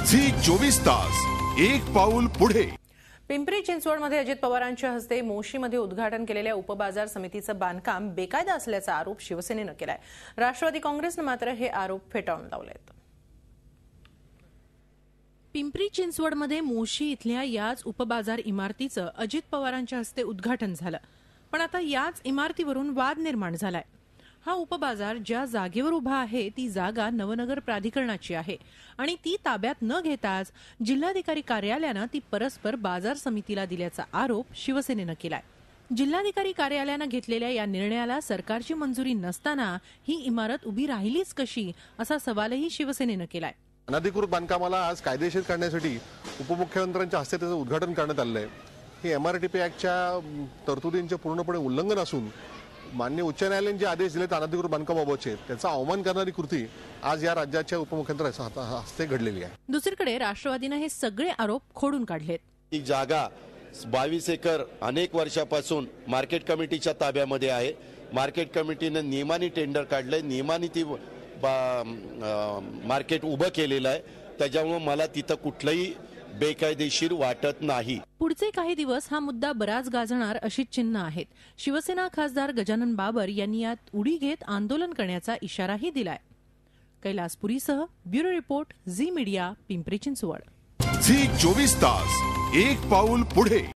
Zee 24 तास एक पाऊल पुढे। पिंपरी चिंचवडमध्ये अजित पवारांच्या हस्ते मोशीमध्ये उद्घाटन केलेल्या उपबाजार समितीचं बांधकाम बेकायदा असल्याचा आरोप शिवसेनेनं केलाय। राष्ट्रवादी काँग्रेसनं मात्र हे आरोप फेटाळून लावलेत। पिंपरी चिंचवडमध्ये मोशी इथल्या याच उपबाजार इमारतीचं अजित पवारांच्या हस्ते उद्घाटन झालं, पण आता याच इमारतीवरून वाद निर्माण झालाय। हा उपबाजार ज्या जागेवर उभा आहे ती जागा नवनगर प्राधिकरणाची आहे आणि ती ताब्यात न घेताच जिल्हाधिकारी कार्यालयानं ती परस्पर बाजार समितीला दिल्याचा आरोप शिवसेनेनं केलाय। जिल्हाधिकारी कार्यालयानं घेतलेल्या या निर्णयाला सरकारची मंजुरी नसताना ही इमारत उभी राहिलीच कशी असा सवालही शिवसेनेनं केलाय। अनधिकृत बांधकामाला आज कायदेशीर करण्यासाठी उपमुख्यमंत्र्यांच्या हस्ते त्याचं उद्घाटन करण्यात आलं आहे। हे एमआरटीपी ऍक्टच्या तरतुदींचे पूर्णपणे उल्लंघन असून माननीय उच्च न्यायालयाने जे आदेश दिले अनधिकृत बांधकामाबाबतचे त्याचा अवमान करणारी कृती आज या राज्याच्या उपमुख्यमंत्र्यांच्या हस्ते घडलेली आहे। दुसरीकडे राष्ट्रवादीनं हे सगळे आरोप खोडून काढलेत। ही जागा 22 एकर अनेक वर्षापासून मार्केट कमिटीच्या ताब्यामध्ये आहे। मार्केट कमिटीने नियमाने टेंडर काढले, नियमाने ती मार्केट उभं केलेलं आहे। त्याच्यामुळे मला तिथं कुठलंही बेकायदेशीर वाटत नाही। पुढचे काही दिवस हा मुद्दा बराच गाजणार अशी चिन्ह आहेत। शिवसेना खासदार गजानन बाबर यांनी यात उडी घेत आंदोलन करण्याचा इशाराही दिलाय। कैलासपुरीसह bureau report, Zee Media, Pimpri Chinchwad. Zee 24 तास एक पाऊल पुढे।